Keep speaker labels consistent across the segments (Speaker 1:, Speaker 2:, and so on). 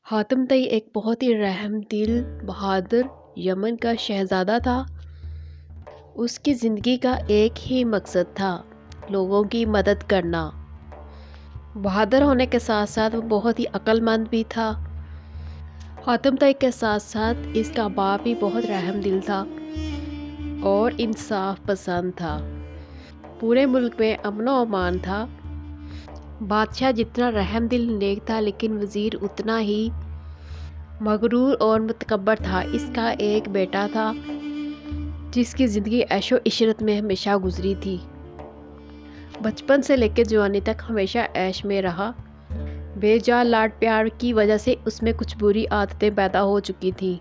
Speaker 1: حاتم طئی ایک بہت ہی رحم دل بہادر یمن کا شہزادہ تھا۔ اس کی زندگی کا ایک ہی مقصد تھا، لوگوں کی مدد کرنا۔ بہادر ہونے کے ساتھ ساتھ وہ بہت ہی عقل مند بھی تھا۔ حاتم طئی کے ساتھ ساتھ اس کا باپ بھی بہت رحم دل تھا اور انصاف پسند تھا۔ پورے ملک میں امن و امان تھا۔ بادشاہ جتنا رحم دل نیک تھا لیکن وزیر اتنا ہی مغرور اور متکبر تھا۔ اس کا ایک بیٹا تھا جس کی زندگی عیش و عشرت میں ہمیشہ گزری تھی۔ بچپن سے لے کے جوانی تک ہمیشہ عیش میں رہا۔ بے جا لاڈ پیار کی وجہ سے اس میں کچھ بری عادتیں پیدا ہو چکی تھیں۔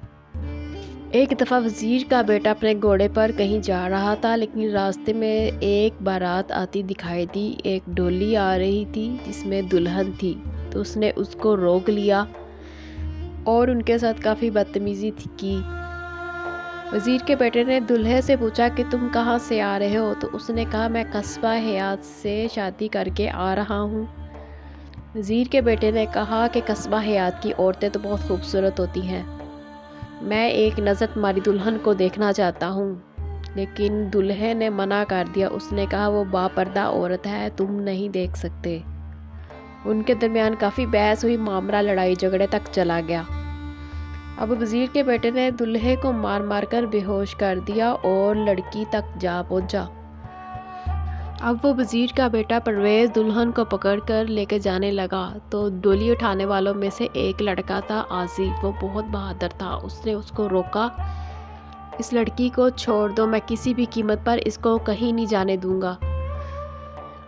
Speaker 1: ایک دفعہ وزیر کا بیٹا اپنے گھوڑے پر کہیں جا رہا تھا لیکن راستے میں ایک بارات آتی دکھائی دی۔ ایک ڈولی آ رہی تھی جس میں دلہن تھی، تو اس نے اس کو روک لیا اور ان کے ساتھ کافی بدتمیزی کی۔ وزیر کے بیٹے نے دلہے سے پوچھا کہ تم کہاں سے آ رہے ہو؟ تو اس نے کہا میں قصبہ حیات سے شادی کر کے آ رہا ہوں۔ وزیر کے بیٹے نے کہا کہ قصبہ حیات کی عورتیں تو بہت خوبصورت ہوتی ہیں، میں ایک نظر تمہاری دلہن کو دیکھنا چاہتا ہوں۔ لیکن دلہے نے منع کر دیا۔ اس نے کہا وہ باپردہ عورت ہے، تم نہیں دیکھ سکتے۔ ان کے درمیان کافی بحث ہوئی، معاملہ لڑائی جھگڑے تک چلا گیا۔ اب وزیر کے بیٹے نے دلہے کو مار مار کر بے ہوش کر دیا اور لڑکی تک جا پہنچا۔ اب وہ وزیر کا بیٹا پرویز دلہن کو پکڑ کر لے کے جانے لگا تو ڈولی اٹھانے والوں میں سے ایک لڑکا تھا آصف، وہ بہت بہادر تھا۔ اس نے اس کو روکا، اس لڑکی کو چھوڑ دو، میں کسی بھی قیمت پر اس کو کہیں نہیں جانے دوں گا۔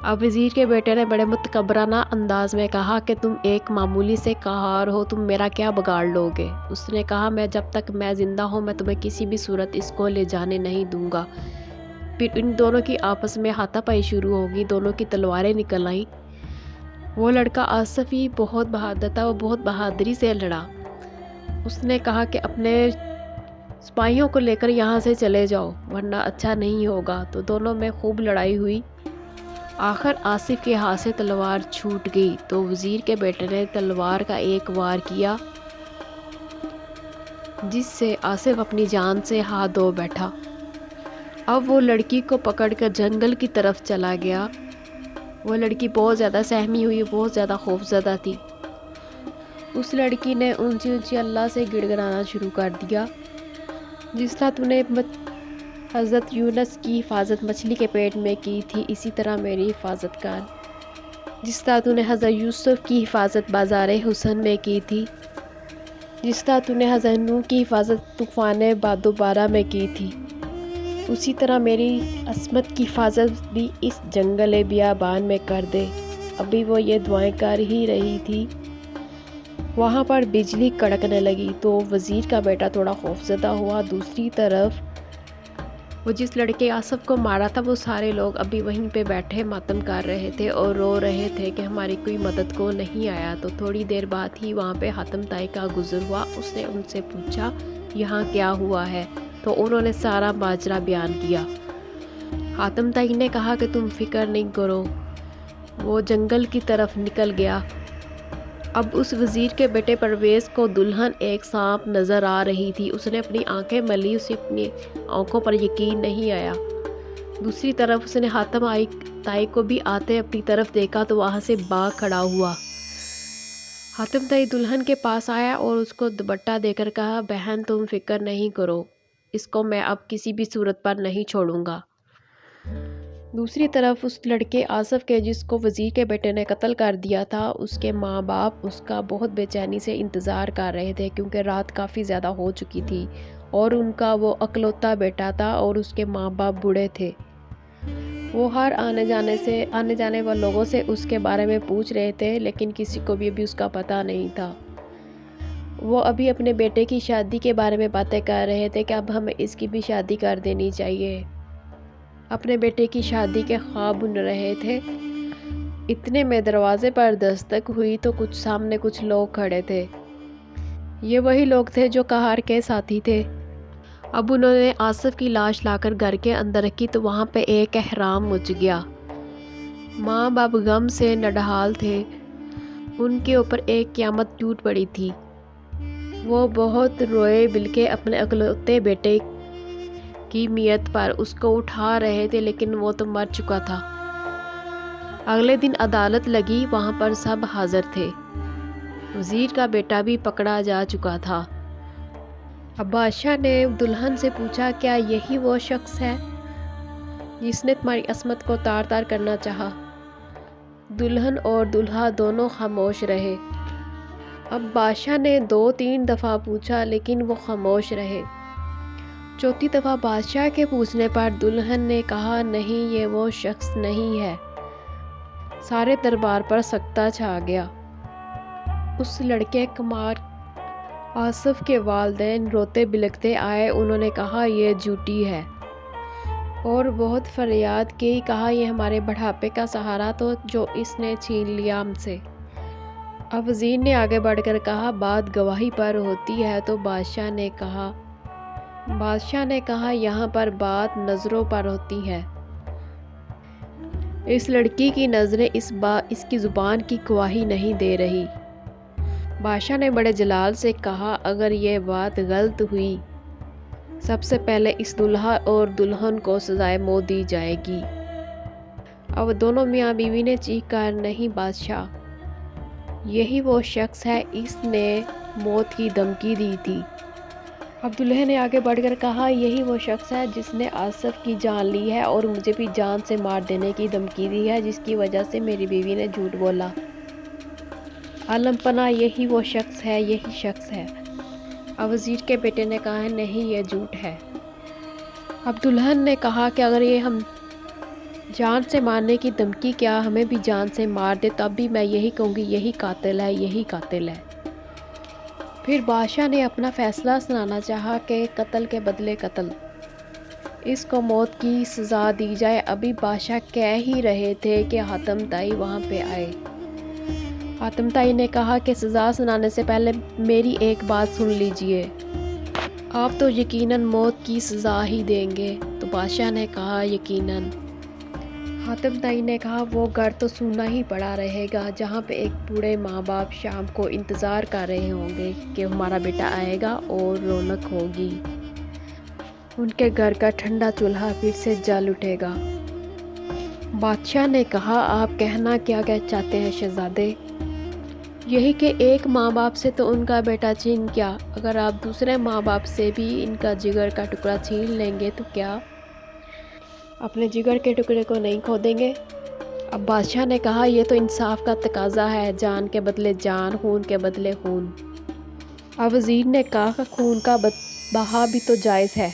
Speaker 1: اب وزیر کے بیٹے نے بڑے متکبرانہ انداز میں کہا کہ تم ایک معمولی سے کہار ہو، تم میرا کیا بگاڑ لوگے؟ اس نے کہا میں جب تک میں زندہ ہوں میں تمہیں کسی بھی صورت اس کو لے جانے نہیں دوں گا۔ پھر ان دونوں کی آپس میں ہاتھا پائی شروع ہوگی، دونوں کی تلواریں نکل آئیں۔ وہ لڑکا آصف ہی بہت بہادر تھا، وہ بہت بہادری سے لڑا۔ اس نے کہا کہ اپنے سپاہیوں کو لے کر یہاں سے چلے جاؤ ورنہ اچھا نہیں ہوگا۔ تو دونوں میں خوب لڑائی ہوئی۔ آخر آصف کے ہاتھ سے تلوار چھوٹ گئی تو وزیر کے بیٹے نے تلوار کا ایک وار کیا جس سے آصف اپنی جان سے ہاتھ دھو بیٹھا۔ اب وہ لڑکی کو پکڑ کر جنگل کی طرف چلا گیا۔ وہ لڑکی بہت زیادہ سہمی ہوئی، بہت زیادہ خوفزدہ تھی۔ اس لڑکی نے اونچی اونچی اللہ سے گڑ گڑانا شروع کر دیا، جس طرح تو نے حضرت یونس کی حفاظت مچھلی کے پیٹ میں کی تھی، اسی طرح میری حفاظت کر۔ جس طرح تو نے حضرت یوسف کی حفاظت بازار حسن میں کی تھی، جس طرح تو نے حضرت نوح کی حفاظت طوفان باد و بارہ میں کی تھی، اسی طرح میری عصمت کی حفاظت بھی اس جنگل بیابان میں کر دے۔ ابھی وہ یہ دعائیں کر ہی رہی تھی، وہاں پر بجلی کڑکنے لگی تو وزیر کا بیٹا تھوڑا خوفزدہ ہوا۔ دوسری طرف وہ جس لڑکے آصف کو مارا تھا، وہ سارے لوگ ابھی وہیں پہ بیٹھے ماتم کر رہے تھے اور رو رہے تھے کہ ہماری کوئی مدد کو نہیں آیا۔ تو تھوڑی دیر بعد ہی وہاں پہ حاتم طائی کا گزر ہوا۔ اس نے ان سے پوچھا یہاں کیا ہوا ہے؟ تو انہوں نے سارا ماجرا بیان کیا۔ حاتم طائی نے کہا کہ تم فکر نہیں کرو، وہ جنگل کی طرف نکل گیا۔ اب اس وزیر کے بیٹے پرویز کو دلہن ایک سانپ نظر آ رہی تھی۔ اس نے اپنی آنکھیں ملی، اسے اپنی آنکھوں پر یقین نہیں آیا۔ دوسری طرف اس نے حاتم طائی کو بھی آتے اپنی طرف دیکھا تو وہاں سے بھاگ کھڑا ہوا۔ حاتم طائی دلہن کے پاس آیا اور اس کو دوپٹہ دے کر کہا بہن تم فکر نہیں کرو، اس کو میں اب کسی بھی صورت پر نہیں چھوڑوں گا۔ دوسری طرف اس لڑکے آصف کے جس کو وزیر کے بیٹے نے قتل کر دیا تھا، اس کے ماں باپ اس کا بہت بے چینی سے انتظار کر رہے تھے کیونکہ رات کافی زیادہ ہو چکی تھی اور ان کا وہ اکلوتا بیٹا تھا اور اس کے ماں باپ بوڑھے تھے۔ وہ ہر آنے جانے والے لوگوں سے اس کے بارے میں پوچھ رہے تھے لیکن کسی کو بھی ابھی اس کا پتہ نہیں تھا۔ وہ ابھی اپنے بیٹے کی شادی کے بارے میں باتیں کر رہے تھے کہ اب ہمیں اس کی بھی شادی کر دینی چاہیے۔ اپنے بیٹے کی شادی کے خواب بن رہے تھے، اتنے میں دروازے پر دستک ہوئی تو سامنے کچھ لوگ کھڑے تھے۔ یہ وہی لوگ تھے جو قہار کے ساتھی تھے۔ اب انہوں نے آصف کی لاش لا کر گھر کے اندر رکھی تو وہاں پہ ایک احرام مچ گیا۔ ماں باپ غم سے نڈھال تھے، ان کے اوپر ایک قیامت ٹوٹ پڑی تھی۔ وہ بہت روئے، بلکہ اپنے اکلوتے بیٹے کی میت پر اس کو اٹھا رہے تھے، لیکن وہ تو مر چکا تھا۔ اگلے دن عدالت لگی، وہاں پر سب حاضر تھے۔ وزیر کا بیٹا بھی پکڑا جا چکا تھا۔ اب بادشاہ نے دلہن سے پوچھا، کیا یہی وہ شخص ہے جس نے تمہاری عصمت کو تار تار کرنا چاہا؟ دلہن اور دولہا دونوں خاموش رہے۔ اب بادشاہ نے 2-3 دفعہ پوچھا، لیکن وہ خاموش رہے۔ چوتھی دفعہ بادشاہ کے پوچھنے پر دلہن نے کہا، نہیں، یہ وہ شخص نہیں ہے۔ سارے دربار پر سکتہ چھا گیا۔ اس لڑکے کمار آصف کے والدین روتے بلکتے آئے۔ انہوں نے کہا، یہ جھوٹی ہے، اور بہت فریاد کی، کہا، یہ ہمارے بڑھاپے کا سہارا تو جو اس نے چھین لیا ہم سے۔ اب وزیر نے آگے بڑھ کر کہا، بات گواہی پر ہوتی ہے تو بادشاہ نے کہا، یہاں پر بات نظروں پر ہوتی ہے۔ اس لڑکی کی نظریں اس کی زبان کی گواہی نہیں دے رہی۔ بادشاہ نے بڑے جلال سے کہا، اگر یہ بات غلط ہوئی، سب سے پہلے اس دولہا اور دلہن کو سزائے موت دی جائے گی۔ اب دونوں میاں بیوی نے چیخ کر، نہیں بادشاہ، یہی وہ شخص ہے، اس نے موت کی دھمکی دی تھی۔ اب دولہے نے آگے بڑھ کر کہا، یہی وہ شخص ہے جس نے آصف کی جان لی ہے اور مجھے بھی جان سے مار دینے کی دھمکی دی ہے، جس کی وجہ سے میری بیوی نے جھوٹ بولا۔ عالم پناہ، یہی وہ شخص ہے، یہی شخص ہے۔ اب وزیر کے بیٹے نے کہا، نہیں، یہ جھوٹ ہے۔ اب دلہن نے کہا کہ اگر یہ ہم جان سے مارنے کی دھمکی کیا ہمیں بھی جان سے مار دے، تب بھی میں یہی کہوں گی، یہی قاتل ہے، یہی قاتل ہے۔ پھر بادشاہ نے اپنا فیصلہ سنانا چاہا کہ قتل کے بدلے قتل، اس کو موت کی سزا دی جائے۔ ابھی بادشاہ کہہ ہی رہے تھے کہ حاتم طائی وہاں پہ آئے۔ حاتم طائی نے کہا کہ سزا سنانے سے پہلے میری ایک بات سن لیجئے، آپ تو یقیناً موت کی سزا ہی دیں گے۔ تو بادشاہ نے کہا، یقیناً۔ حاتم طائی نے کہا، وہ گھر تو سونا ہی پڑا رہے گا جہاں پہ ایک بوڑھے ماں باپ شام کو انتظار کر رہے ہوں گے کہ ہمارا بیٹا آئے گا اور رونق ہوگی، ان کے گھر کا ٹھنڈا چولہا پھر سے جل اٹھے گا۔ بادشاہ نے کہا، آپ کہنا کیا چاہتے ہیں شہزادے؟ یہی کہ ایک ماں باپ سے تو ان کا بیٹا چھین گیا، اگر آپ دوسرے ماں باپ سے بھی ان کا جگر کا ٹکڑا چھین لیں گے تو کیا اپنے جگر کے ٹکڑے کو نہیں کھو دیں گے؟ اب بادشاہ نے کہا، یہ تو انصاف کا تقاضا ہے، جان کے بدلے جان، خون کے بدلے خون۔ اب وزیر نے کہا کہ خون کا بہا بھی تو جائز ہے۔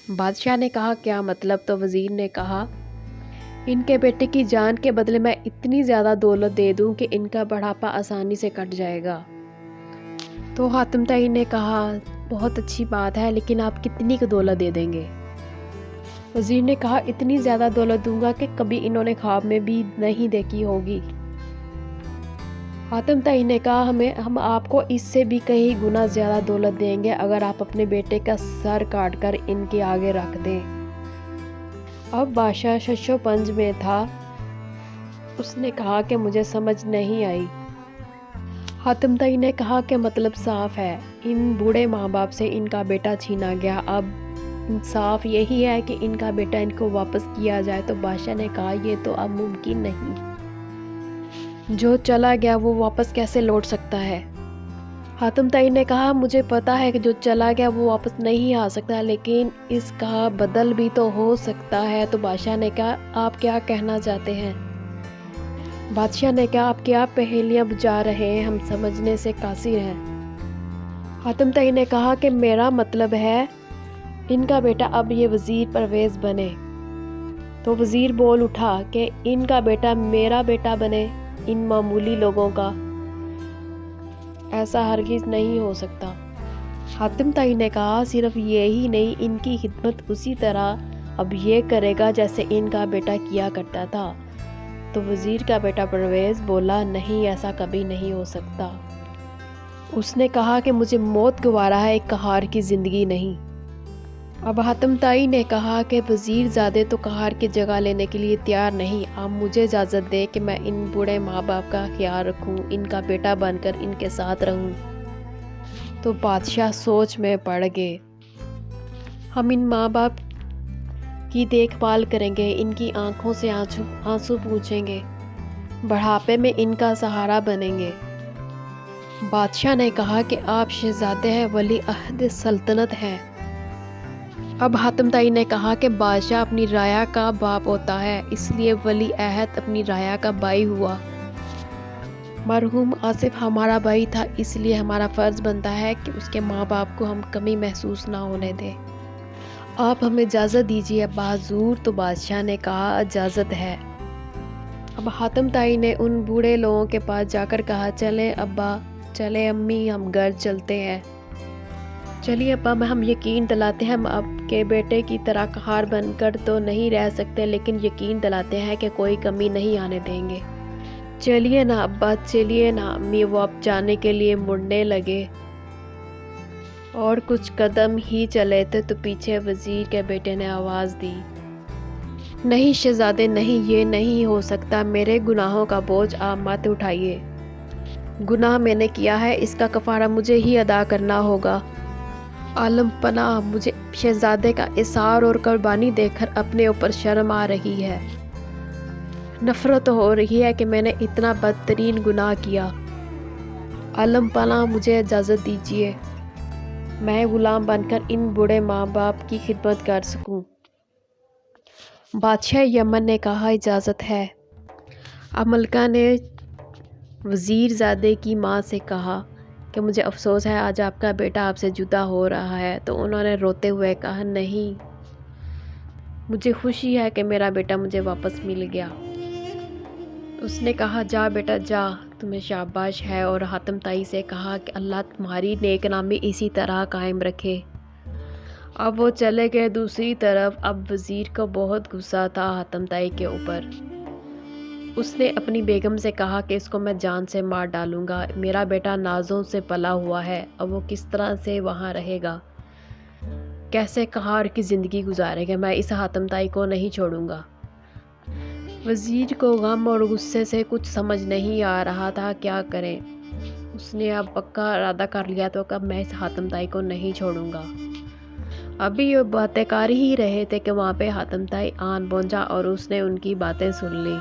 Speaker 1: بادشاہ نے کہا، کیا مطلب؟ تو وزیر نے کہا، ان کے بیٹے کی جان کے بدلے میں اتنی زیادہ دولت دے دوں کہ ان کا بڑھاپا آسانی سے کٹ جائے گا۔ تو حاتم طائی نے کہا، بہت اچھی بات ہے، لیکن آپ کتنی کی دولت دے دیں گے؟ وزیر نے کہا، اتنی زیادہ دولت دوں گا کہ کبھی انہوں نے خواب میں بھی نہیں دیکھی ہوگی۔ حاتم طائی نے کہا، ہم آپ کو اس سے بھی کئی گنا زیادہ دولت دیں گے اگر آپ اپنے بیٹے کا سر کاٹ کر ان کے آگے رکھ دیں۔ اب بادشاہ شش و پنج میں تھا۔ اس نے کہا کہ مجھے سمجھ نہیں آئی۔ حاتم طائی نے کہا کہ مطلب صاف ہے، ان بوڑھے ماں باپ سے ان کا بیٹا چھینا گیا، اب انصاف یہی ہے کہ ان کا بیٹا ان کو واپس کیا جائے۔ تو بادشاہ نے کہا، یہ تو اب ممکن نہیں، جو چلا گیا وہ واپس کیسے لوٹ سکتا ہے؟ حاتم طائی نے کہا، مجھے پتا ہے کہ جو چلا گیا وہ واپس نہیں آ سکتا، لیکن اس کا بدل بھی تو ہو سکتا ہے۔ تو بادشاہ نے کہا، آپ کیا کہنا چاہتے ہیں؟ بادشاہ نے کہا، آپ کیا پہیلیاں بجھا رہے ہیں، ہم سمجھنے سے قاصر ہیں۔ حاتم طائی نے کہا کہ میرا مطلب ہے ان کا بیٹا اب یہ وزیر پرویز بنے۔ تو وزیر بول اٹھا کہ ان کا بیٹا میرا بیٹا بنے، ان معمولی لوگوں کا؟ ایسا ہرگز نہیں ہو سکتا۔ حاتم طائی نے کہا، صرف یہی نہیں، ان کی خدمت اسی طرح اب یہ کرے گا جیسے ان کا بیٹا کیا کرتا تھا۔ تو وزیر کا بیٹا پرویز بولا، نہیں، ایسا کبھی نہیں ہو سکتا۔ اس نے کہا کہ مجھے موت گوارا ہے، ایک قہار کی زندگی نہیں۔ اب حاتم طائی نے کہا کہ وزیر زادے تو قہار کی جگہ لینے کے لیے تیار نہیں، آپ مجھے اجازت دیں کہ میں ان بوڑھے ماں باپ کا خیال رکھوں، ان کا بیٹا بن کر ان کے ساتھ رہوں۔ تو بادشاہ سوچ میں پڑ گئے۔ ہم ان ماں باپ کی دیکھ بھال کریں گے، ان کی آنکھوں سے آنسو پوچھیں گے، بڑھاپے میں ان کا سہارا بنیں گے۔ بادشاہ نے کہا کہ آپ شہزادے ہیں، ولی عہد سلطنت ہے۔ اب حاتم طائی نے کہا کہ بادشاہ اپنی رعایا کا باپ ہوتا ہے، اس لیے ولی عہد اپنی رعایا کا بھائی ہوا۔ مرحوم آصف ہمارا بھائی تھا، اس لیے ہمارا فرض بنتا ہے کہ اس کے ماں باپ کو ہم کمی محسوس نہ ہونے دیں۔ آپ ہمیں اجازت دیجیے ابا حضور۔ تو بادشاہ نے کہا اجازت ہے۔ اب حاتم طائی نے ان بوڑھے لوگوں کے پاس جا کر کہا چلیں ابا، چلیں امی، ہم گھر چلتے ہیں۔ چلیے ابا، ہم یقین دلاتے ہیں، ہم آپ کے بیٹے کی طرح قہار بن کر تو نہیں رہ سکتے، لیکن یقین دلاتے ہیں کہ کوئی کمی نہیں آنے دیں گے۔ چلیے نا ابا، چلیے نا امی۔ وہ اب جانے کے لیے مڑنے لگے اور کچھ قدم ہی چلے تھے تو پیچھے وزیر کے بیٹے نے آواز دی، نہیں شہزادے نہیں، یہ نہیں ہو سکتا، میرے گناہوں کا بوجھ آپ مت اٹھائیے۔ گناہ میں نے کیا ہے، اس کا کفارہ مجھے ہی ادا کرنا ہوگا۔ عالم پناہ، مجھے شہزادے کا اصرار اور قربانی دیکھ کر اپنے اوپر شرم آ رہی ہے۔ نفرت ہو رہی ہے کہ میں نے اتنا بدترین گناہ کیا۔ عالم پناہ، مجھے اجازت دیجیے، میں غلام بن کر ان بوڑھے ماں باپ کی خدمت کر سکوں۔ بادشاہ یمن نے کہا اجازت ہے۔ اب ملکہ نے وزیر زادے کی ماں سے کہا کہ مجھے افسوس ہے، آج آپ کا بیٹا آپ سے جدا ہو رہا ہے۔ تو انہوں نے روتے ہوئے کہا نہیں، مجھے خوشی ہے کہ میرا بیٹا مجھے واپس مل گیا۔ اس نے کہا جا بیٹا جا، تمہیں شاباش ہے، اور حاتم طائی سے کہا کہ اللہ تمہاری نیک نامی اسی طرح قائم رکھے۔ اب وہ چلے گئے۔ دوسری طرف اب وزیر کو بہت غصہ تھا حاتم طائی کے اوپر۔ اس نے اپنی بیگم سے کہا کہ اس کو میں جان سے مار ڈالوں گا، میرا بیٹا نازوں سے پلا ہوا ہے، اب وہ کس طرح سے وہاں رہے گا، کیسے قہار کی زندگی گزارے گا، میں اس حاتم طائی کو نہیں چھوڑوں گا۔ وزیر کو غم اور غصے سے کچھ سمجھ نہیں آ رہا تھا کیا کریں۔ اس نے اب پکا ارادہ کر لیا تو اب میں اس حاتم طائی کو نہیں چھوڑوں گا۔ ابھی یہ باتیں کر ہی رہے تھے کہ وہاں پہ حاتم طائی آن پہنچا اور اس نے ان کی باتیں سن لی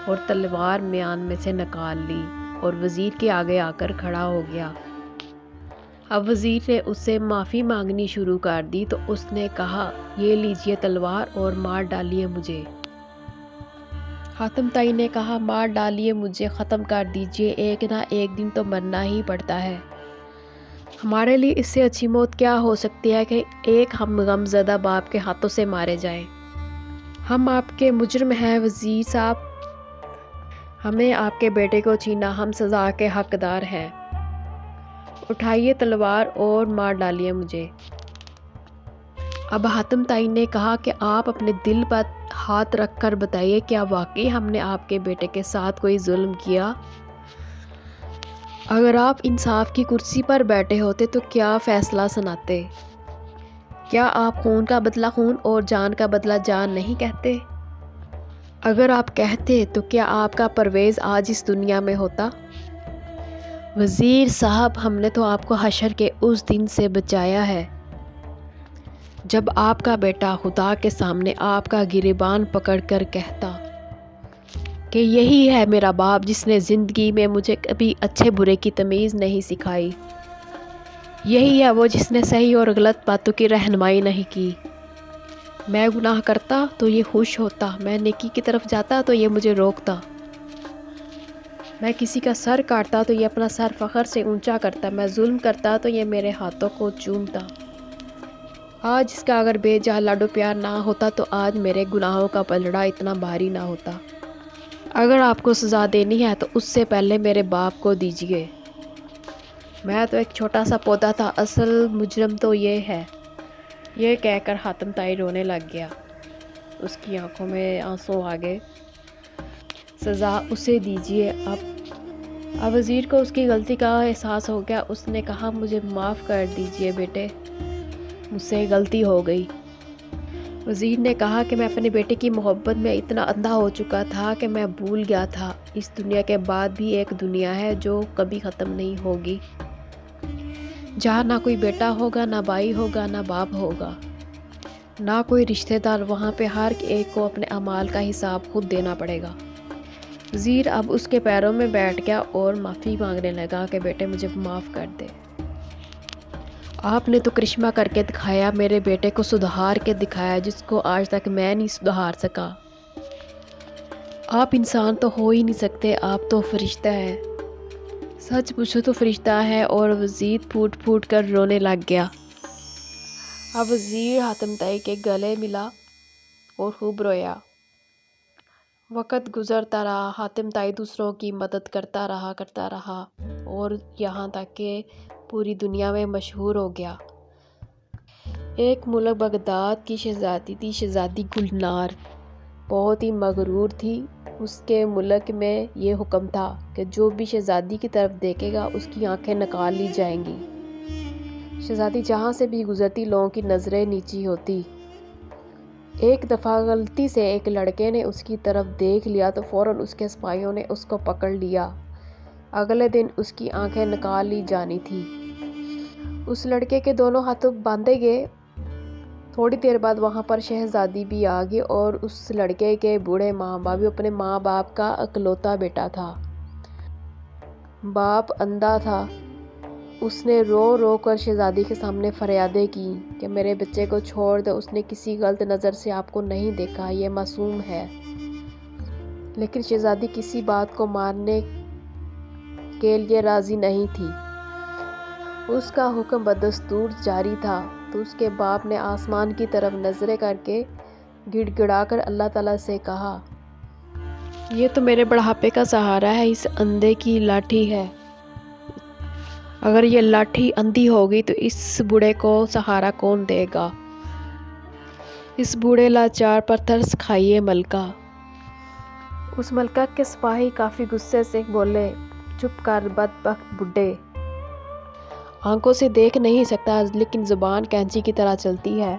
Speaker 1: اور تلوار میان میں سے نکال لی اور وزیر کے آگے آ کر کھڑا ہو گیا۔ اب وزیر نے اس سے معافی مانگنی شروع کر دی تو اس نے کہا یہ لیجئے تلوار اور مار ڈالیے مجھے۔ حاتم طائی نے کہا مار ڈالیے مجھے، ختم کر دیجئے، ایک نہ ایک دن تو مرنا ہی پڑتا ہے۔ ہمارے لیے اس سے اچھی موت کیا ہو سکتی ہے کہ ایک ہم غم زدہ باپ کے ہاتھوں سے مارے جائیں۔ ہم آپ کے مجرم ہیں وزیر صاحب، ہمیں آپ کے بیٹے کو چھینا، ہم سزا کے حقدار ہیں، اٹھائیے تلوار اور مار ڈالیے مجھے۔ اب حاتم طائی نے کہا کہ آپ اپنے دل پر ہاتھ رکھ کر بتائیے کیا واقعی ہم نے آپ کے بیٹے کے ساتھ کوئی ظلم کیا؟ اگر آپ انصاف کی کرسی پر بیٹھے ہوتے تو کیا فیصلہ سناتے؟ کیا آپ خون کا بدلہ خون اور جان کا بدلہ جان نہیں کہتے؟ اگر آپ کہتے تو کیا آپ کا پرویز آج اس دنیا میں ہوتا؟ وزیر صاحب، ہم نے تو آپ کو حشر کے اس دن سے بچایا ہے جب آپ کا بیٹا خدا کے سامنے آپ کا گریبان پکڑ کر کہتا کہ یہی ہے میرا باپ جس نے زندگی میں مجھے کبھی اچھے برے کی تمیز نہیں سکھائی، یہی ہے وہ جس نے صحیح اور غلط باتوں کی رہنمائی نہیں کی۔ میں گناہ کرتا تو یہ خوش ہوتا، میں نیکی کی طرف جاتا تو یہ مجھے روکتا، میں کسی کا سر کاٹتا تو یہ اپنا سر فخر سے اونچا کرتا، میں ظلم کرتا تو یہ میرے ہاتھوں کو چومتا۔ آج اس کا اگر بے جا لاڈو پیار نہ ہوتا تو آج میرے گناہوں کا پلڑا اتنا بھاری نہ ہوتا۔ اگر آپ کو سزا دینی ہے تو اس سے پہلے میرے باپ کو دیجیے، میں تو ایک چھوٹا سا پودا تھا، اصل مجرم تو یہ ہے۔ یہ کہہ کر حاتم طائی رونے لگ گیا، اس کی آنکھوں میں آنسو آ گئے۔ سزا اسے دیجیے اب وزیر کو اس کی غلطی کا احساس ہو گیا۔ اس نے کہا مجھے معاف کر دیجیے بیٹے، مجھ سے غلطی ہو گئی۔ وزیر نے کہا کہ میں اپنے بیٹے کی محبت میں اتنا اندھا ہو چکا تھا کہ میں بھول گیا تھا اس دنیا کے بعد بھی ایک دنیا ہے جو کبھی ختم نہیں ہوگی، جہاں نہ کوئی بیٹا ہوگا، نہ بھائی ہوگا، نہ باپ ہوگا، نہ کوئی رشتہ دار، وہاں پہ ہر ایک کو اپنے اعمال کا حساب خود دینا پڑے گا۔ وزیر اب اس کے پیروں میں بیٹھ گیا اور معافی مانگنے لگا کہ بیٹے مجھے معاف کر دے۔ آپ نے تو کرشمہ کر کے دکھایا، میرے بیٹے کو سدھار کے دکھایا جس کو آج تک میں نہیں سدھار سکا۔ آپ انسان تو ہو ہی نہیں سکتے، آپ تو فرشتہ ہے۔ سچ پوچھو تو فرشتہ ہے۔ اور وزیر پھوٹ پھوٹ کر رونے لگ گیا۔ اب وزیر حاتم طائی کے گلے ملا اور خوب رویا۔ وقت گزرتا رہا، حاتم طائی دوسروں کی مدد کرتا رہا اور یہاں تک کہ پوری دنیا میں مشہور ہو گیا۔ ایک ملک بغداد کی شہزادی تھی، شہزادی گلنار، بہت ہی مغرور تھی۔ اس کے ملک میں یہ حکم تھا کہ جو بھی شہزادی کی طرف دیکھے گا اس کی آنکھیں نکال لی جائیں گی۔ شہزادی جہاں سے بھی گزرتی لوگوں کی نظریں نیچی ہوتی۔ ایک دفعہ غلطی سے ایک لڑکے نے اس کی طرف دیکھ لیا تو فوراً اس کے سپاہیوں نے اس کو پکڑ لیا۔ اگلے دن اس کی آنکھیں نکال لی جانی تھی۔ اس لڑکے کے دونوں ہاتھ باندھے گئے۔ تھوڑی دیر بعد وہاں پر شہزادی بھی آ گئی اور اس لڑکے کے بوڑھے ماں باپ بھی اپنے ماں باپ کا اکلوتا بیٹا تھا۔ باپ اندھا تھا۔ اس نے رو رو کر شہزادی کے سامنے فریادیں کی کہ میرے بچے کو چھوڑ دو، اس نے کسی غلط نظر سے آپ کو نہیں دیکھا، یہ معصوم ہے۔ لیکن شہزادی کسی بات کو ماننے کے لیے راضی نہیں تھی۔ اس کا حکم بدستور جاری تھا تو اس کے باپ نے آسمان کی طرف نظریں کر کے گڑ گڑا کر اللہ تعالیٰ سے کہا، یہ تو میرے بڑھاپے کا سہارا ہے، اس اندھے کی لاٹھی ہے۔ اگر یہ لاٹھی اندھی ہوگی تو اس بوڑھے کو سہارا کون دے گا؟ اس بوڑھے لاچار پر ترس کھائیے ملکہ۔ اس ملکہ کے سپاہی کافی غصے سے بولے، چپ کر بدبخت بڈھے، آنکھوں سے دیکھ نہیں سکتا لیکن زبان کینچی کی طرح چلتی ہے۔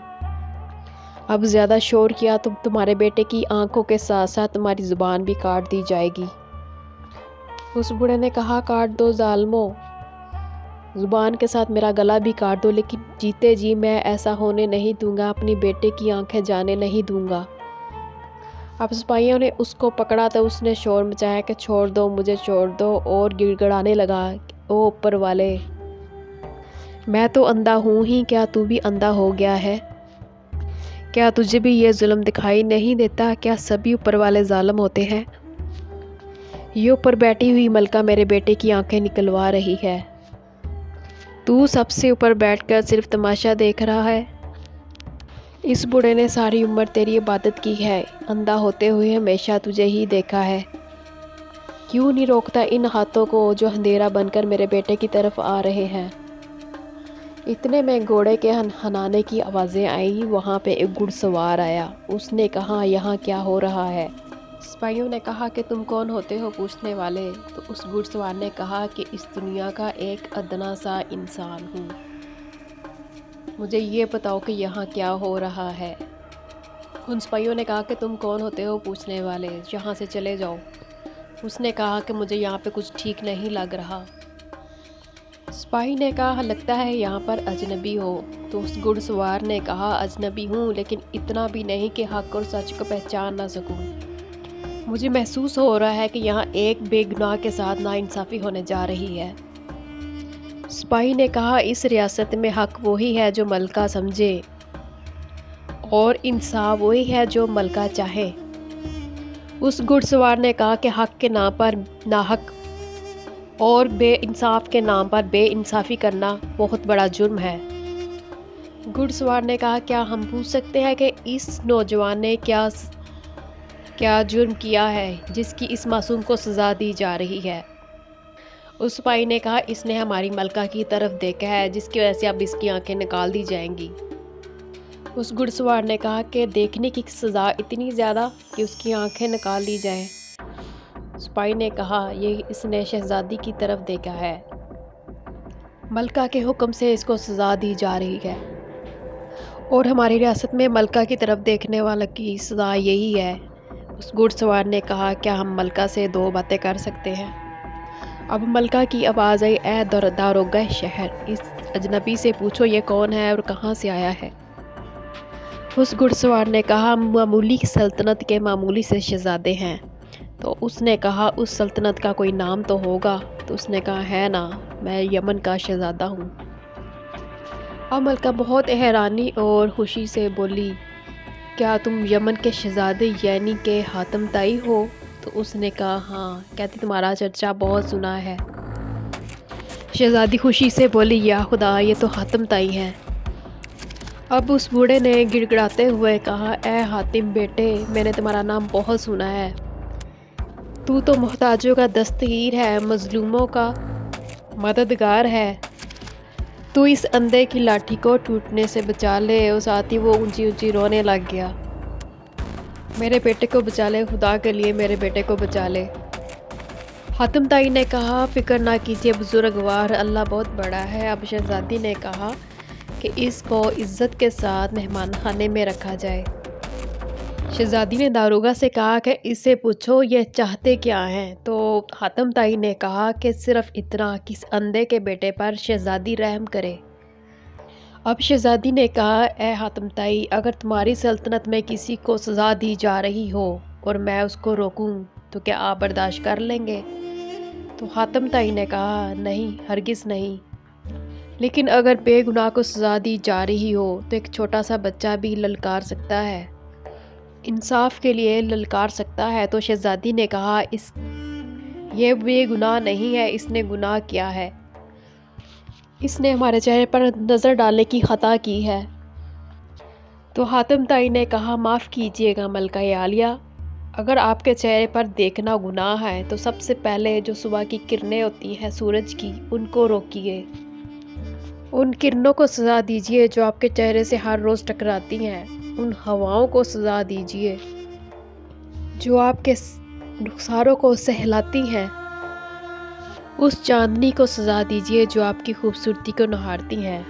Speaker 1: اب زیادہ شور کیا تو تمہارے بیٹے کی آنکھوں کے ساتھ ساتھ تمہاری زبان بھی کاٹ دی جائے گی۔ اس بوڑھے نے کہا، کاٹ دو ظالموں، زبان کے ساتھ میرا گلا بھی کاٹ دو، لیکن جیتے جی میں ایسا ہونے نہیں دوں گا، اپنی بیٹے کی آنکھیں جانے نہیں دوں گا۔ اب سپاہیوں نے اس کو پکڑا تو اس نے شور مچایا کہ چھوڑ دو مجھے، چھوڑ دو، اور گڑ گڑانے لگا، او اوپر والے، میں تو اندھا ہوں ہی، کیا تو بھی اندھا ہو گیا ہے؟ کیا تجھے بھی یہ ظلم دکھائی نہیں دیتا؟ کیا سبھی اوپر والے ظالم ہوتے ہیں؟ یہ اوپر بیٹھی ہوئی ملکہ میرے بیٹے کی آنکھیں نکلوا رہی ہے، تو سب سے اوپر بیٹھ کر صرف تماشا دیکھ رہا ہے۔ اس بوڑھے نے ساری عمر تیری عبادت کی ہے، اندھا ہوتے ہوئے ہمیشہ تجھے ہی دیکھا ہے، کیوں نہیں روکتا ان ہاتھوں کو جو اندھیرا بن کر میرے بیٹے کی طرف آ رہے ہیں؟ اتنے میں گھوڑے کے ہنہانے کی آوازیں آئیں۔ وہاں پہ ایک گھڑ سوار آیا۔ اس نے کہا، یہاں کیا ہو رہا ہے؟ سپاہیوں نے کہا کہ تم کون ہوتے ہو پوچھنے والے؟ تو اس گھڑ سوار نے کہا کہ اس دنیا کا ایک ادنا سا انسان ہوں، مجھے یہ بتاؤ کہ یہاں کیا ہو رہا ہے؟ ان سپاہیوں نے کہا کہ تم کون ہوتے ہو پوچھنے والے، یہاں سے چلے جاؤ۔ اس نے کہا کہ مجھے یہاں پہ کچھ ٹھیک نہیں لگ رہا۔ سپاہی نے کہا، لگتا ہے یہاں پر اجنبی ہو۔ تو اس گھڑ سوار نے کہا، اجنبی ہوں لیکن اتنا بھی نہیں کہ حق اور سچ کو پہچان نہ سکوں۔ مجھے محسوس ہو رہا ہے کہ یہاں ایک بے گناہ کے ساتھ ناانصافی ہونے جا رہی ہے۔ سپاہی نے کہا، اس ریاست میں حق وہی ہے جو ملکہ سمجھے، اور انصاف وہی ہے جو ملکہ چاہے۔ اس گھڑ سوار نے کہا کہ حق کے نام پر ناحق اور بے انصاف کے نام پر بے انصافی کرنا بہت بڑا جرم ہے۔ گھڑ سوار نے کہا، کیا ہم پوچھ سکتے ہیں کہ اس نوجوان نے کیا جرم کیا ہے جس کی اس معصوم کو سزا دی جا رہی ہے؟ اس سپاہی نے کہا، اس نے ہماری ملکہ کی طرف دیکھا ہے جس کی وجہ سے اب اس کی آنکھیں نکال دی جائیں گی۔ اس گھڑ سوار نے کہا کہ دیکھنے کی سزا اتنی زیادہ کہ اس کی آنکھیں نکال لی جائیں۔ سپاہی نے کہا، یہ اس نے شہزادی کی طرف دیکھا ہے، ملکہ کے حکم سے اس کو سزا دی جا رہی ہے، اور ہماری ریاست میں ملکہ کی طرف دیکھنے والا کی سزا یہی ہے۔ اس گھڑ سوار نے کہا، کیا ہم ملکہ سے دو باتیں کر سکتے ہیں؟ اب ملکہ کی آواز آئی، اے داروغہ شہر، اس اجنبی سے پوچھو یہ کون ہے اور کہاں سے آیا ہے۔ اس گھڑ سوار نے کہا معمولی سلطنت کے معمولی سے شہزادے ہیں۔ تو اس نے کہا اس سلطنت کا کوئی نام تو ہوگا؟ تو اس نے کہا ہے نا، میں یمن کا شہزادہ ہوں۔ اب ملکہ بہت حیرانی اور خوشی سے بولی، کیا تم یمن کے شہزادے یعنی کہ حاتم طائی ہو؟ تو اس نے کہا ہاں، کہتی تمہارا چرچا بہت سنا ہے۔ شہزادی خوشی سے بولی، یا خدا، یہ تو حاتم طائی ہیں۔ اب اس بوڑھے نے گڑ گڑاتے ہوئے کہا، اے حاتم بیٹے، میں نے تمہارا نام بہت سنا ہے۔ تو محتاجوں کا دستگیر ہے، مظلوموں کا مددگار ہے۔ تو اس اندھے کی لاٹھی کو ٹوٹنے سے بچا لے۔ اس آتی وہ اونچی اونچی رونے لگ گیا، میرے بیٹے کو بچا لے، خدا کے لیے میرے بیٹے کو بچا لے۔ حاتم طائی نے کہا، فکر نہ کیجیے بزرگوار، اللہ بہت بڑا ہے۔ اب شہزادی نے کہا کہ اس کو عزت کے ساتھ مہمان خانے میں رکھا جائے۔ شہزادی نے داروغہ سے کہا کہ اس سے پوچھو یہ چاہتے کیا ہیں۔ تو حاتم طائی نے کہا کہ صرف اتنا کہ اس اندھے کے بیٹے پر شہزادی رحم کرے۔ اب شہزادی نے کہا، اے حاتم طائی، اگر تمہاری سلطنت میں کسی کو سزا دی جا رہی ہو اور میں اس کو روکوں تو کیا آپ برداشت کر لیں گے؟ تو حاتم طائی نے کہا، نہیں، ہرگز نہیں۔ لیکن اگر بے گناہ کو سزا دی جا رہی ہو تو ایک چھوٹا سا بچہ بھی للکار سکتا ہے، انصاف کے لیے للکار سکتا ہے۔ تو شہزادی نے کہا، یہ بے گناہ نہیں ہے، اس نے گناہ کیا ہے، اس نے ہمارے چہرے پر نظر ڈالنے کی خطا کی ہے۔ تو حاتم طائی نے کہا، معاف کیجیے گا ملکہ عالیہ، اگر آپ کے چہرے پر دیکھنا گناہ ہے تو سب سے پہلے جو صبح کی کرنیں ہوتی ہیں سورج کی، ان کو روکیے، ان کرنوں کو سزا دیجیے جو آپ کے چہرے سے ہر روز ٹکراتی ہیں، ان ہواؤں کو سزا دیجیے جو آپ کے رخساروں کو سہلاتی ہیں، اس چاندنی کو سزا دیجیے جو آپ کی خوبصورتی کو نہارتی ہیں،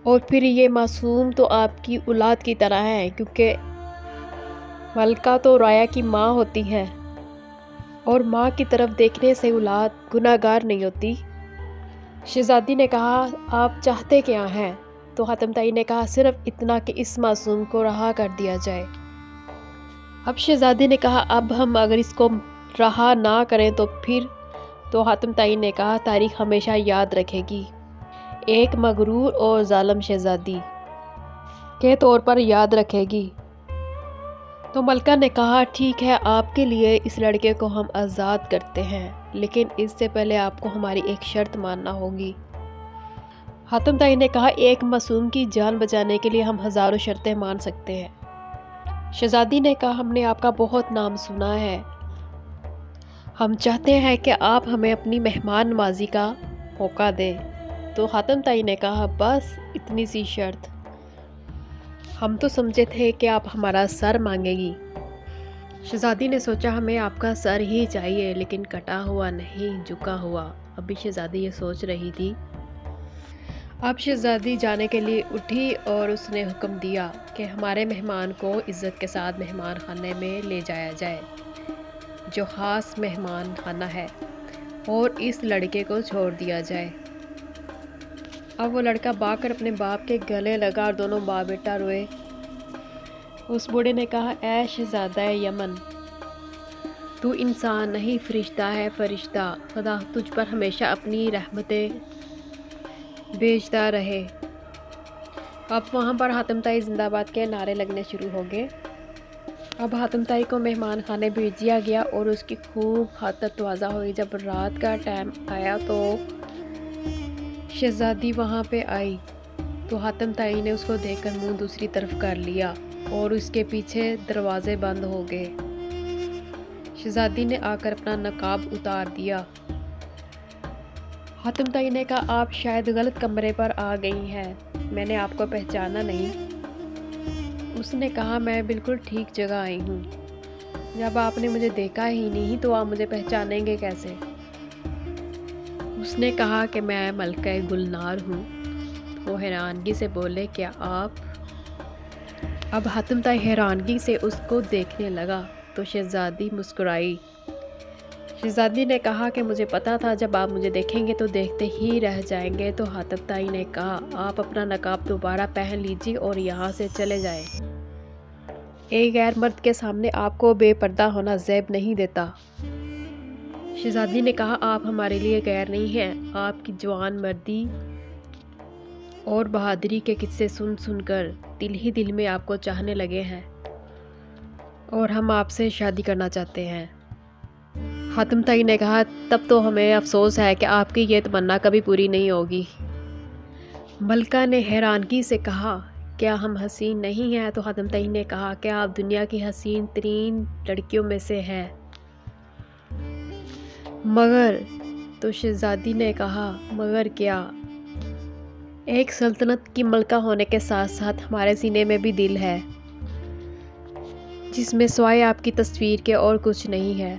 Speaker 1: اور پھر یہ معصوم تو آپ کی اولاد کی طرح ہے، کیونکہ ملکہ تو رایا کی ماں ہوتی ہے اور ماں کی طرف دیکھنے سے اولاد گناہ گار نہیں ہوتی۔ شہزادی نے کہا، آپ چاہتے کیا ہیں؟ تو حاتم طائی نے کہا، صرف اتنا کہ اس معصوم کو رہا کر دیا جائے۔ اب شہزادی نے کہا، اب ہم اگر اس کو رہا نہ کریں تو پھر؟ تو حاتم طائی نے کہا، تاریخ ہمیشہ یاد رکھے گی، ایک مغرور اور ظالم شہزادی کے طور پر یاد رکھے گی۔ تو ملکہ نے کہا، ٹھیک ہے، آپ کے لیے اس لڑکے کو ہم آزاد کرتے ہیں، لیکن اس سے پہلے آپ کو ہماری ایک شرط ماننا ہوگی۔ حاتم طائی نے کہا، ایک معصوم کی جان بچانے کے لیے ہم ہزاروں شرطیں مان سکتے ہیں۔ شہزادی نے کہا، ہم نے آپ کا بہت نام سنا ہے، ہم چاہتے ہیں کہ آپ ہمیں اپنی مہمان نوازی کا موقع دیں۔ تو حاتم طائی نے کہا، بس اتنی سی شرط؟ ہم تو سمجھے تھے کہ آپ ہمارا سر مانگے گی۔ شہزادی نے سوچا، ہمیں آپ کا سر ہی چاہیے، لیکن کٹا ہوا نہیں، جھکا ہوا۔ ابھی شہزادی یہ سوچ رہی تھی۔ اب شہزادی جانے کے لیے اٹھی اور اس نے حکم دیا کہ ہمارے مہمان کو عزت کے ساتھ مہمان خانے میں لے جایا جائے جو خاص مہمان خانہ ہے، اور اس لڑکے کو چھوڑ دیا جائے۔ اب وہ لڑکا بھاگ کر اپنے باپ کے گلے لگا اور دونوں باپ بیٹا روئے۔ اس بوڑھے نے کہا، اے شہزادہ یمن، تو انسان نہیں فرشتہ ہے، فرشتہ، خدا تجھ پر ہمیشہ اپنی رحمتیں بھیجتا رہے۔ اب وہاں پر حاتم طائی زندہ باد کے نعرے لگنے شروع ہو گئے۔ اب حاتم طائی کو مہمان خانے بھیج دیا گیا اور اس کی خوب خاطر تواضع ہوئی۔ جب رات کا ٹائم آیا تو شہزادی وہاں پہ آئی تو حاتم طائی نے اس کو دیکھ کر منہ دوسری طرف کر لیا اور اس کے پیچھے دروازے بند ہو گئے۔ شہزادی نے آ کر اپنا نقاب اتار دیا۔ حاتم طائی نے کہا، آپ شاید غلط کمرے پر آ گئی ہیں، میں نے آپ کو پہچانا نہیں۔ اس نے کہا، میں بالکل ٹھیک جگہ آئی ہوں، جب آپ نے مجھے دیکھا ہی نہیں تو آپ مجھے پہچانیں گے کیسے؟ اس نے کہا کہ میں ملکہ گلنار ہوں۔ وہ حیرانگی سے بولے، کیا آپ؟ اب حاتم طائی حیرانگی سے اس کو دیکھنے لگا تو شہزادی مسکرائی۔ شہزادی نے کہا کہ مجھے پتا تھا جب آپ مجھے دیکھیں گے تو دیکھتے ہی رہ جائیں گے۔ تو حاتم طائی نے کہا آپ اپنا نقاب دوبارہ پہن لیجیے اور یہاں سے چلے جائیں۔ ایک غیر مرد کے سامنے آپ کو بے پردہ ہونا زیب نہیں دیتا۔ شہزادی نے کہا آپ ہمارے لیے غیر نہیں ہیں۔ آپ کی جوان مردی اور بہادری کے قصے سن سن کر دل ہی دل میں آپ کو چاہنے لگے ہیں اور ہم آپ سے شادی کرنا چاہتے ہیں۔ حاتم طائی نے کہا تب تو ہمیں افسوس ہے کہ آپ کی یہ تمنا کبھی پوری نہیں ہوگی۔ ملکہ نے حیرانگی سے کہا کیا ہم حسین نہیں ہیں؟ تو حاتم طائی نے کہا کہ آپ دنیا کی حسین ترین لڑکیوں میں سے ہیں۔ مگر تو شہزادی نے کہا مگر کیا؟ ایک سلطنت کی ملکہ ہونے کے ساتھ ساتھ ہمارے سینے میں بھی دل ہے جس میں سوائے آپ کی تصویر کے اور کچھ نہیں ہے۔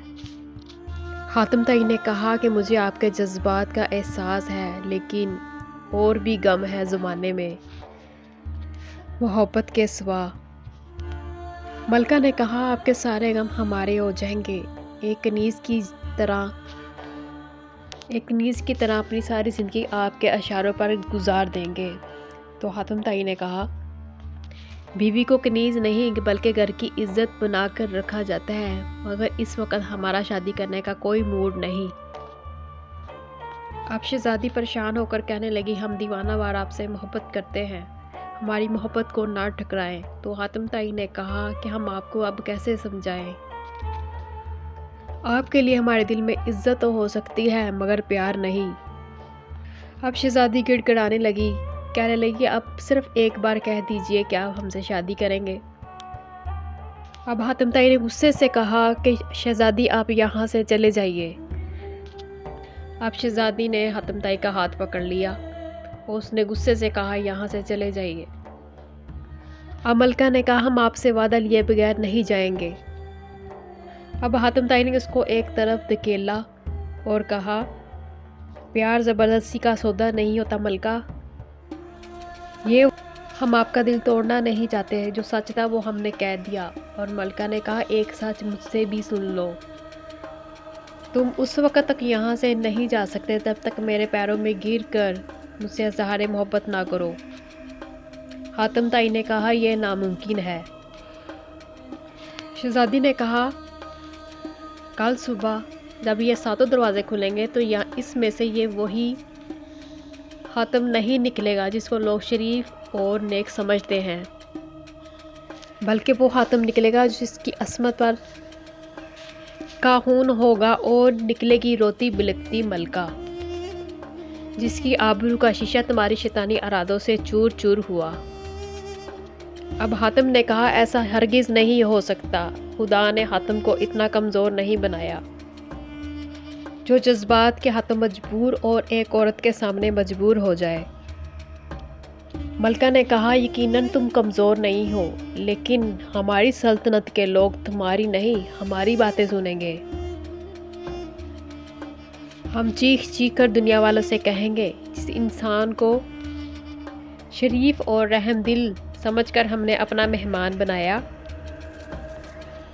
Speaker 1: حاتم طائی نے کہا کہ مجھے آپ کے جذبات کا احساس ہے لیکن اور بھی غم ہے زمانے میں محبت کے سوا۔ ملکہ نے کہا آپ کے سارے غم ہمارے ہو جائیں گے۔ ایک کنیز کی طرح اپنی ساری زندگی آپ کے اشاروں پر گزار دیں گے۔ تو حاتم طائی نے کہا بیوی کو کنیز نہیں بلکہ گھر کی عزت بنا کر رکھا جاتا ہے، مگر اس وقت ہمارا شادی کرنے کا کوئی موڈ نہیں۔ اب شہزادی پریشان ہو کر کہنے لگی ہم دیوانہ وار آپ سے محبت کرتے ہیں، ہماری محبت کو نہ ٹھکرائیں۔ تو حاتم طائی نے کہا کہ ہم آپ کو اب کیسے سمجھائیں؟ آپ کے لیے ہمارے دل میں عزت تو ہو سکتی ہے مگر پیار نہیں۔ اب شہزادی گڑ گڑانے لگی، کہنے لگی اب صرف ایک بار کہہ دیجئے کہ آپ ہم سے شادی کریں گے۔ اب حاتم طائی نے غصے سے کہا کہ شہزادی آپ یہاں سے چلے جائیے۔ اب شہزادی نے حاتم طائی کا ہاتھ پکڑ لیا اور اس نے غصے سے کہا یہاں سے چلے جائیے۔ اب ملکہ نے کہا ہم آپ سے وعدہ لیے بغیر نہیں جائیں گے۔ اب حاتم طائی نے اس کو ایک طرف دھکیلا اور کہا پیار زبردستی کا سودا نہیں ہوتا ملکہ، یہ ہم آپ کا دل توڑنا نہیں چاہتے، جو سچ تھا وہ ہم نے کہہ دیا۔ اور ملکہ نے کہا ایک سچ مجھ سے بھی سن لو، تم اس وقت تک یہاں سے نہیں جا سکتے تب تک میرے پیروں میں گر کر مجھ سے اظہار محبت نہ کرو۔ حاتم طائی نے کہا یہ ناممکن ہے۔ شہزادی نے کہا کل صبح جب یہ ساتوں دروازے کھلیں گے تو اس میں سے یہ وہی حاتم نہیں نکلے گا جس کو لوگ شریف اور نیک سمجھتے ہیں، بلکہ وہ حاتم نکلے گا جس کی عصمت پر کا خون ہوگا، اور نکلے گی روتی بلکتی ملکہ جس کی آبرو کا شیشہ تمہاری شیطانی ارادوں سے چور چور ہوا۔ اب حاتم نے کہا ایسا ہرگز نہیں ہو سکتا، خدا نے حاتم کو اتنا کمزور نہیں بنایا جو جذبات کے ہاتھوں مجبور اور ایک عورت کے سامنے مجبور ہو جائے۔ ملکہ نے کہا یقیناً تم کمزور نہیں ہو، لیکن ہماری سلطنت کے لوگ تمہاری نہیں ہماری باتیں سنیں گے۔ ہم چیخ چیخ کر دنیا والوں سے کہیں گے جس انسان کو شریف اور رحم دل سمجھ کر ہم نے اپنا مہمان بنایا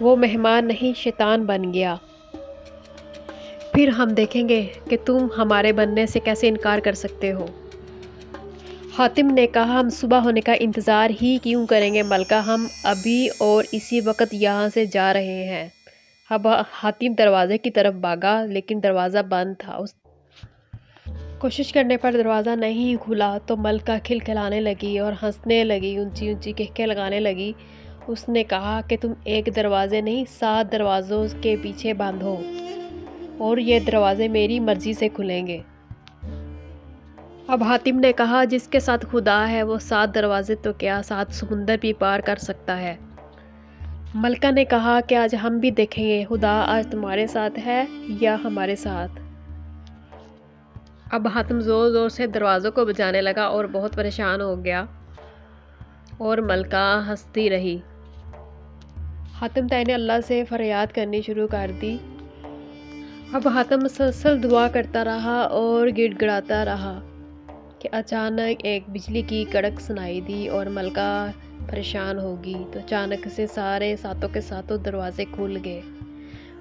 Speaker 1: وہ مہمان نہیں شیطان بن گیا۔ پھر ہم دیکھیں گے کہ تم ہمارے بننے سے کیسے انکار کر سکتے ہو۔ حاتم نے کہا ہم صبح ہونے کا انتظار ہی کیوں کریں گے ملکہ، ہم ابھی اور اسی وقت یہاں سے جا رہے ہیں۔ اب حاتم دروازے کی طرف بھاگا لیکن دروازہ بند تھا۔ کوشش کرنے پر دروازہ نہیں کھلا تو ملکہ کھلکھلانے لگی اور ہنسنے لگی، اونچی اونچی کہکے لگانے لگی۔ اس نے کہا کہ تم ایک دروازے نہیں 7 دروازوں کے پیچھے بند ہو اور یہ دروازے میری مرضی سے کھلیں گے۔ اب حاتم نے کہا جس کے ساتھ خدا ہے وہ 7 دروازے تو کیا 7 سمندر بھی پار کر سکتا ہے۔ ملکہ نے کہا کہ آج ہم بھی دیکھیں گے خدا آج تمہارے ساتھ ہے یا ہمارے ساتھ۔ اب حاتم زور زور سے دروازوں کو بجانے لگا اور بہت پریشان ہو گیا اور ملکہ ہنستی رہی۔ حاتم طائی نے اللہ سے فریاد کرنی شروع کر دی۔ اب حاتم مسلسل دعا کرتا رہا اور گڑ گڑاتا رہا کہ اچانک ایک بجلی کی کڑک سنائی دی اور ملکہ پریشان ہوگی تو اچانک سے سارے 7 کے 7 دروازے کھل گئے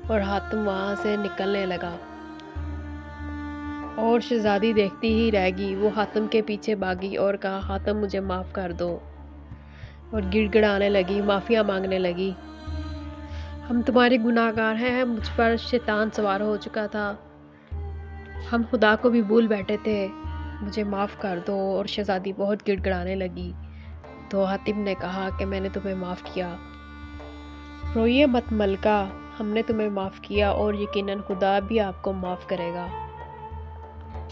Speaker 1: اور حاتم وہاں سے نکلنے لگا اور شہزادی دیکھتی ہی رہ گئی۔ وہ حاتم کے پیچھے بھاگی اور کہا حاتم مجھے معاف کر دو، اور گڑ گڑانے لگی، معافیا مانگنے لگی۔ ہم تمہارے گناہ گار ہیں، مجھ پر شیطان سوار ہو چکا تھا، ہم خدا کو بھی بھول بیٹھے تھے، مجھے معاف کر دو۔ اور شہزادی بہت گڑ گڑانے لگی تو حاتم نے کہا کہ میں نے تمہیں معاف کیا، روئیے مت ملکہ، ہم نے تمہیں معاف کیا اور یقیناً خدا بھی آپ کو معاف کرے گا،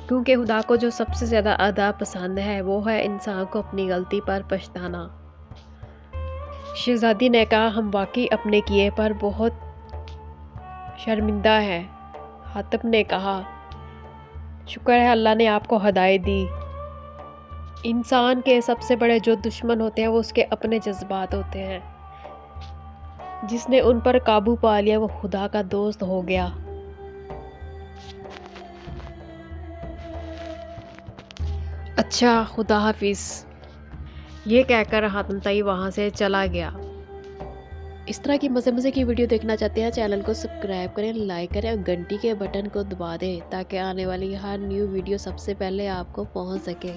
Speaker 1: کیونکہ خدا کو جو سب سے زیادہ ادا پسند ہے وہ ہے انسان کو اپنی غلطی پر پچھتانا۔ شہزادی نے کہا ہم واقعی اپنے کیے پر بہت شرمندہ ہیں۔ حاتم نے کہا شکر ہے اللہ نے آپ کو ہدایت دی۔ انسان کے سب سے بڑے جو دشمن ہوتے ہیں وہ اس کے اپنے جذبات ہوتے ہیں، جس نے ان پر قابو پا لیا وہ خدا کا دوست ہو گیا۔ اچھا خدا حافظ، یہ کہہ کر حاتم طائی وہاں سے چلا گیا۔ اس طرح کی مزے کی ویڈیو دیکھنا چاہتے ہیں چینل کو سبسکرائب کریں، لائک کریں اور گھنٹی کے بٹن کو دبا دیں تاکہ آنے والی ہر نیو ویڈیو سب سے پہلے آپ کو پہنچ سکے۔